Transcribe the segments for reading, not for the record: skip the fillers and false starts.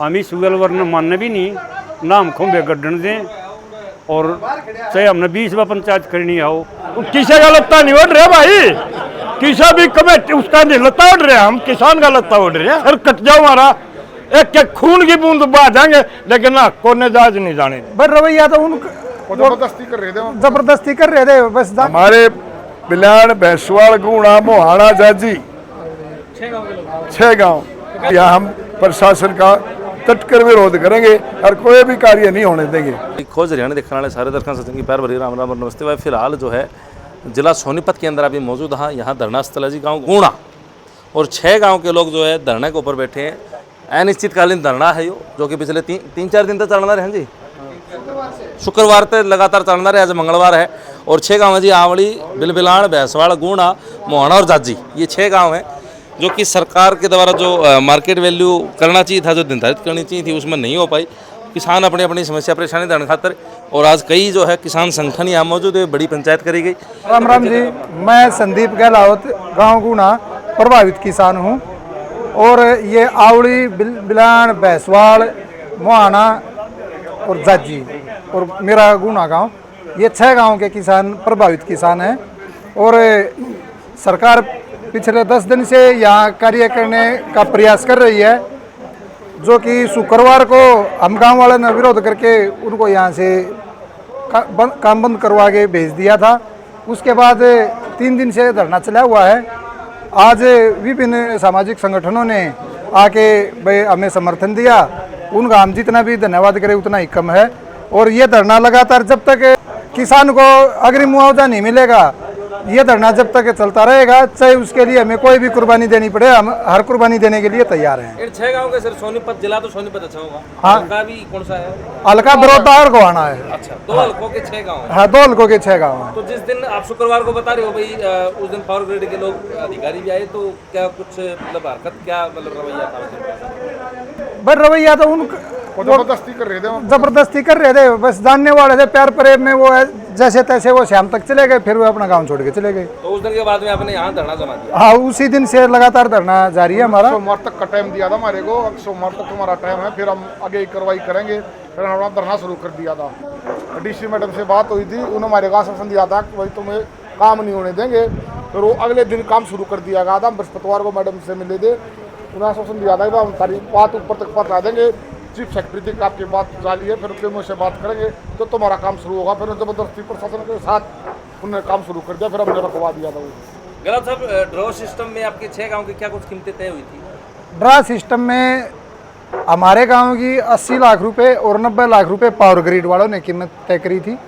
हम इस वर्ण मानने भी नहीं ना हम खुम्बे गड्ढन दें और चाहे हमने 20 पंचायत करनी आओ किसी का लत्ता नहीं उड़ रहा भाई, किसी भी कमेटी उसका नहीं लत्ता उड़ रहा, हम किसान का लत्ता उड़ रहा है। सर कट जाओ हमारा एक एक खून की बूंद बहा जाएंगे लेकिन ना कोने जाज नहीं जाने। पर रवैया तो उन जबरदस्ती कर रहे थे, जबरदस्ती कर रहे थे बस। हमारे बिलान भैंसवाड़ गुणा मोहाना जाजी 6 गांव यहाँ हम प्रशासन का तटकर विरोध करेंगे और कोई भी कार्य नहीं होने देंगे। खोज हरियाणा देखने वाले सारे दर्शकों सचिन की पैर भरी राम राम और नमस्ते भाई। फिलहाल जो है जिला सोनीपत के अंदर अभी मौजूद है। यहाँ धरना स्थल है जी गाँव गुणा और 6 गांव के लोग जो है धरने के ऊपर बैठे हैं। अनिश्चितकालीन धरना है जो कि पिछले 3-4 दिन तक चलना रहे जी, शुक्रवार तक लगातार चलना रहे। आज मंगलवार है और 6 गाँव है जी, आवड़ी, बिलबिलान, भैंसवाड़, गुणा, मोहाना और जाजी। ये 6 गाँव हैं जो कि सरकार के द्वारा जो मार्केट वैल्यू करना चाहिए था, जो निर्धारित करनी चाहिए थी, उसमें नहीं हो पाई। किसान अपनी अपनी समस्या परेशानी धरने खातर और आज कई जो है किसान संगठन यहाँ मौजूद है, बड़ी पंचायत करी गई। राम राम जी, मैं संदीप गहलावत गांव गुणा प्रभावित किसान हूँ और ये आवड़ी, बिलान, भैंसवाड़, मोहाना और जाजी और मेरा गुणा गांव, ये 6 गांव के किसान प्रभावित किसान हैं। और सरकार पिछले 10 दिन से यहाँ कार्य करने का प्रयास कर रही है, जो कि शुक्रवार को हम गांव वालों ने विरोध करके उनको यहाँ से काम बंद करवा के भेज दिया था। उसके बाद 3 दिन से धरना चला हुआ है। आज विभिन्न सामाजिक संगठनों ने आके भाई हमें समर्थन दिया, उनका हम जितना भी धन्यवाद करें उतना ही कम है। और ये धरना लगातार जब तक किसान को अग्रिम मुआवजा नहीं मिलेगा, ये धरना जब तक चलता रहेगा, चाहे उसके लिए हमें कोई भी कुर्बानी देनी पड़े, हम हर कुर्बानी देने के लिए तैयार हैं। 6 गांव के सर सोनीपत जिला तो सोनीपत अच्छा होगा। हाँ, हल्का भी कौन सा है? हल्का बड़ौदा और गोहाना है। अच्छा, 2 हल्कों के 6 गांव हैं। हाँ, 2 हल्कों के 6 गाँव हैं। तो जिस दिन आप शुक्रवार को बता रहे हो भाई, उस दिन पावर ग्रिड के लोग अधिकारी भी आए, तो क्या कुछ मतलब हरकत, क्या मतलब रवैया था? पर रवैया तो उन जबरदस्ती कर रहे थे, जबरदस्ती कर रहे थे, बस जानने वाले थे प्यार प्रेम में, वो जैसे तैसे वो शाम तक चले गए, फिर वो अपना गांव छोड़ के चले गए। तो उस दिन के बाद में आपने यहाँ धरना जमा दिया? हाँ, उसी दिन से लगातार धरना जारी है हमारा। सोमवार तक का टाइम दिया था हमारे को, अब सोमवार तक तुम्हारा टाइम है, फिर हम आगे कार्रवाई करेंगे। फिर हमारा धरना शुरू कर दिया था। डीसी मैडम से बात हुई थी, उन्होंने हमारे को आश्वासन दिया था कि भाई तुम्हें काम नहीं होने देंगे। फिर वो अगले दिन काम शुरू कर दिया गया था। बृहस्पतिवार को मैडम से मिले थे, उन्होंने आश्वासन दिया था कि हम सारी बात ऊपर तक पहुँचा देंगे। चीफ सेक्रेटरी तक आपकी बात जारी है, फिर उसके मुझसे बात करेंगे तो तुम्हारा काम शुरू होगा। फिर जबरदस्ती प्रशासन के साथ उन्होंने काम शुरू कर दिया, फिर हमने रखवा दिया था। वो गलत साहब, ड्रॉ सिस्टम में आपके 6 गांव की क्या कुछ कीमतें तय हुई थी? ड्रा सिस्टम में हमारे गांव की 80 लाख रुपए और 90 लाख रुपए पावर ग्रिड वालों ने कीमत तय करी थी।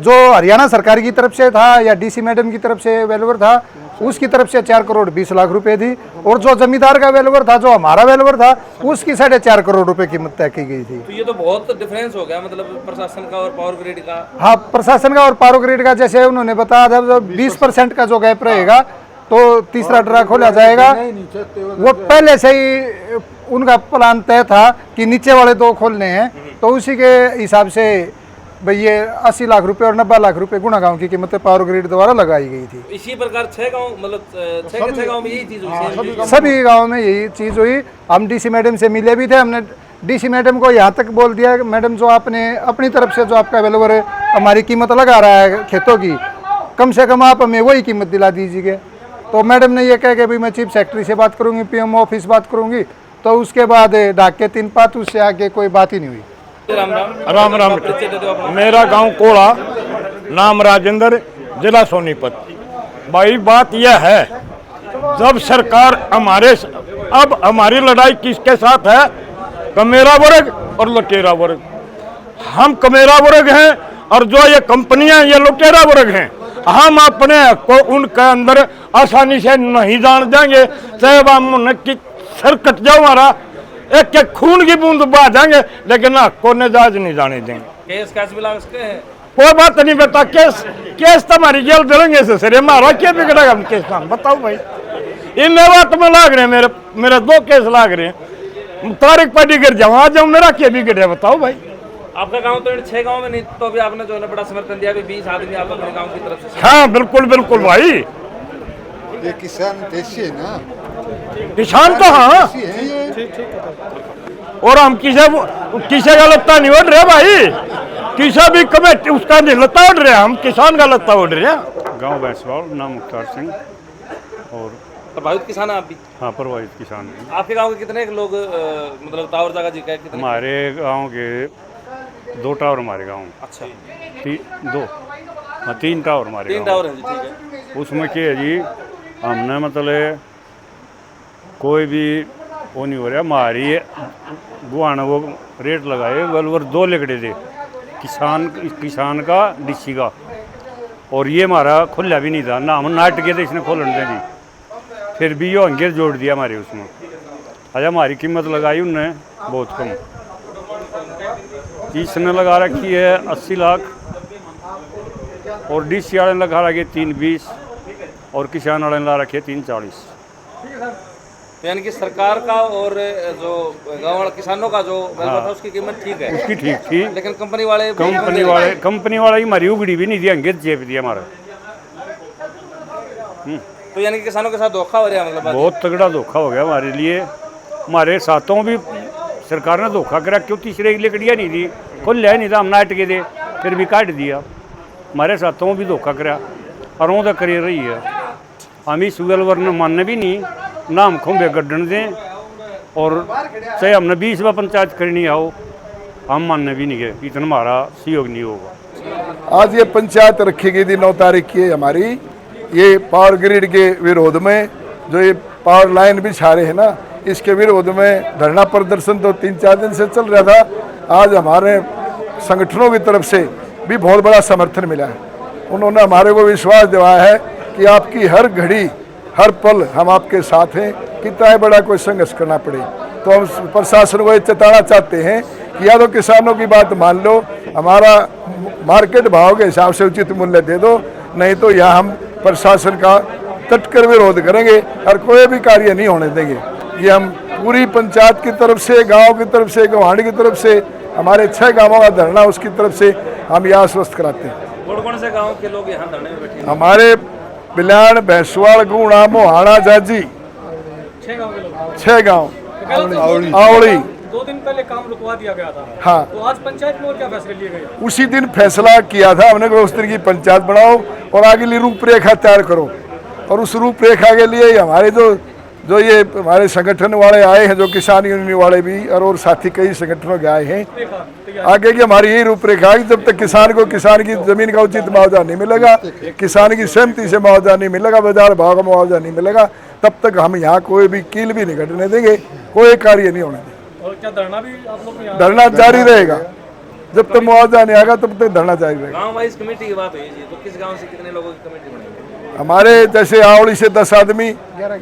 जो हरियाणा सरकार की तरफ से था या डीसी मैडम की तरफ से वेलवर था, उसकी तरफ से 4 करोड़ 20 लाख रुपए थी। और जो जमींदार का वेलवर था, जो हमारा वेलवर था, उसकी 4.5 करोड़ रुपए कीमत तय की गई थी। तो ये तो बहुत डिफरेंस हो गया, मतलब प्रशासन का और पावर ग्रिड का। हाँ, प्रशासन का और पावर ग्रिड का जैसे उन्होंने बताया था, जो 20% का जो गैप रहेगा तो तीसरा ड्रा खोला जाएगा। वो पहले से ही उनका प्लान तय था कि नीचे वाले 2 खोलने हैं, तो उसी के हिसाब से भाई ये 80 लाख रुपए और 90 लाख रुपए गुणा गांव की कीमतें पावर ग्रिड द्वारा लगाई गई थी। इसी प्रकार 6 गांव, मतलब 6 गांव में यही चीज हुई? सभी गांव में यही चीज हुई। हम डीसी मैडम से मिले भी थे, हमने डीसी मैडम को यहाँ तक बोल दिया कि मैडम जो आपने अपनी तरफ से जो आपका वेलवर हमारी कीमत लगा रहा है खेतों की, कम से कम आप हमें वही कीमत दिला दीजिए। तो मैडम ने ये कह के भाई मैं चीफ सेक्रेटरी से बात करूँगी, PM ऑफिस बात करूँगी। तो उसके बाद डाक के 3 पात, उससे आगे कोई बात ही नहीं हुई। राम राम राम। मेरा गांव कोड़ा, नाम राजेंद्र, जिला सोनीपत। भाई बात यह है, जब सरकार अब हमारी लड़ाई किसके साथ है? कमेरा वर्ग और लुटेरा वर्ग। हम कमेरा वर्ग हैं और जो ये कंपनियां ये लुटेरा वर्ग हैं। हम अपने हक को उनके अंदर आसानी से नहीं जान देंगे, चाहे हम सर कट जाओ हमारा, एक एक खून की बूंद बहा जाएंगे लेकिन ना कोने जाज नहीं जाने देंगे। केस कैसे भी लगा सकते हैं? कोई बात नहीं बेटा, केस तो हमारी जेल जलेंगे से सर, हमारा क्या बिगड़ेगा? हम केस नाम बताओ भाई, इन बात में लाग रहे हैं, मेरे 2 केस लाग रहे हैं। तारीख पर गिर जाऊँ, आ जाऊँ, मेरा क्या बिगड़े बताओ भाई। आपका गांव तो इन 6 गांव में नहीं, तो अभी आपने जो है बड़ा समर्थन दिया, 20 आदमी आप अपने गांव की तरफ से। हाँ बिल्कुल बिल्कुल भाई, ये किसान देशी है ना, किसान तो हाँ। और हम किसी का लत्ता नहीं उड़ रहे भाई, किसी भी कमेटी उसका नहीं लत्ता उड़ रहे, हम किसान का लत्ता उड़ रहे हैं। गांव भैंसवाल, नाम मुख्तार सिंह और प्रभावित किसान हैं आप भी? हाँ, प्रभावित किसान हैं। आपके गांव के कितने लोग मतलब टावर जगह जी का कितने? हमारे गांव के 2 टावर हमारे गांव में। अच्छा, 3 टावर हमारे 3 गांव टावर हैं जी, ठीक है। में। उसमें क्या है जी, हमने मतलब कोई भी वो नहीं हो रहा, हमारी गुआना वो रेट लगाए बल्कि 2 लेकड़े थे किसान का डीसी का, और ये हमारा खुला भी नहीं था ना, हम नाट के थे इसने खोलने दे दी, फिर भी यो अंगेज जोड़ दिया हमारे उसमें। अच्छा, हमारी कीमत लगाई उनने बहुत कम, इसने लगा रखी है 80 लाख और डीसी वाले ने लगा रखी है 320 और किसान वाले ने लगा रखी है 340। यानी कि सरकार का और जो गांव वाले किसानों का जो था उसकी कीमत ठीक है, उसकी ठीक थी, लेकिन कंपनी वाले ही हमारी उगड़ी भी नहीं दी, अंगेज चेप दिया हमारा। तो यानी कि किसानों के साथ धोखा हो रहा है, मतलब बहुत तगड़ा धोखा हो गया हमारे लिए, हमारे साथों भी सरकार ने धोखा करा। क्यों तीसरे की लकड़ियाँ नहीं दी, खुल लिया नहीं था, हम नाट के दे फिर भी काट दिया, हमारे साथों भी धोखा करा और वो तो कर रही है। हम इस वर्ण मानने भी नहीं ना, हम खुंबे गड्ढन दें और चाहे हमने 20 बार पंचायत करनी आओ, हम मानने भी नहीं गए, इतना हमारा सहयोग नहीं होगा। आज ये पंचायत रखी गई थी 9 तारीख की हमारी, ये पावर ग्रिड के विरोध में, जो ये पावर लाइन भी छा रहे हैं ना, इसके विरोध में धरना प्रदर्शन तो 3-4 दिन से चल रहा था। आज हमारे संगठनों की तरफ से भी बहुत बड़ा समर्थन मिला है, उन्होंने हमारे को विश्वास दिलाया है कि आपकी हर घड़ी हर पल हम आपके साथ हैं, कितना बड़ा कोई संघर्ष करना पड़े। तो हम प्रशासन को ये चेताना चाहते हैं कि या तो किसानों की बात मान लो, हमारा मार्केट भाव के हिसाब से उचित मूल्य दे दो, नहीं तो यहाँ हम प्रशासन का तटकर विरोध करेंगे और कोई भी कार्य नहीं होने देंगे। ये हम पूरी पंचायत की तरफ से, गांव की तरफ से, गवाड़ी की तरफ से, हमारे 6 गांवों का धरना उसकी तरफ से हम यह आश्वस्त कराते हैं। कौन से गाँव के लोग यहाँ धरने में बैठे हैं? हमारे बिलान, भैंसवाल, गुणा, मोहाना, जाजी, 6 गाँव, आवड़ी। 2 दिन पहले काम रुकवा दिया गया था। हाँ, तो आज पंचायत में और क्या फैसले लिए गए? उसी दिन फैसला किया था हमने कि उस दिन की पंचायत बनाओ और आगे लिए रूपरेखा तैयार करो, और उस रूपरेखा के लिए हमारे जो ये हमारे संगठन वाले आए हैं, जो किसान यूनियन वाले भी और साथी कई संगठनों के आए हैं, आगे की हमारी यही रूपरेखा है। जब तक किसान को किसान की जमीन का उचित मुआवजा नहीं मिलेगा, किसान की सहमति से मुआवजा नहीं मिलेगा, बाजार भाव का मुआवजा नहीं मिलेगा, तब तक हम यहाँ कोई भी कील भी नहीं घटने देंगे, कोई कार्य नहीं होने देंगे। और क्या धरना भी आप लोग यहाँ? धरना जारी रहेगा, जब तक मुआवजा नहीं आएगा तब तक धरना जारी रहेगा। गांव वाइज कमेटी की बात है जी, तो किस गांव से कितने लोगों की कमेटी बनेगी? हमारे जैसे आवड़ी से 10 आदमी,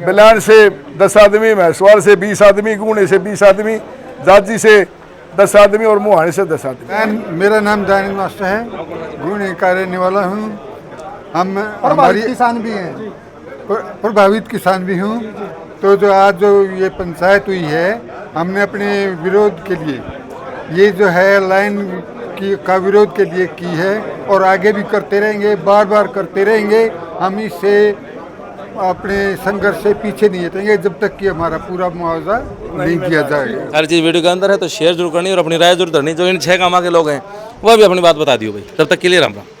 बिलान से 10 आदमी, भैंसवाल से 20 आदमी, गुणे से 20 आदमी, जाजी से 10 आदमी और मुहाने से 10 आदमी। मेरा नाम दानिश मास्टर है, गुणे का रहने वाला हूँ। हम हमारी किसान भी हैं, प्रभावित किसान भी हूँ। तो जो आज जो ये पंचायत हुई है, हमने अपने विरोध के लिए ये जो है लाइन का विरोध के लिए की है और आगे भी करते रहेंगे, बार बार करते रहेंगे। हम इससे अपने संघर्ष से पीछे नहीं हटेंगे जब तक कि हमारा पूरा मुआवजा नहीं दिया जाएगा। हर चीज़ वीडियो के अंदर है, तो शेयर जरूर करनी और अपनी राय जरूर करनी। जो इन 6 गाँव के लोग हैं वह भी अपनी बात बता दियो भाई। तब तक के लिए राम राम।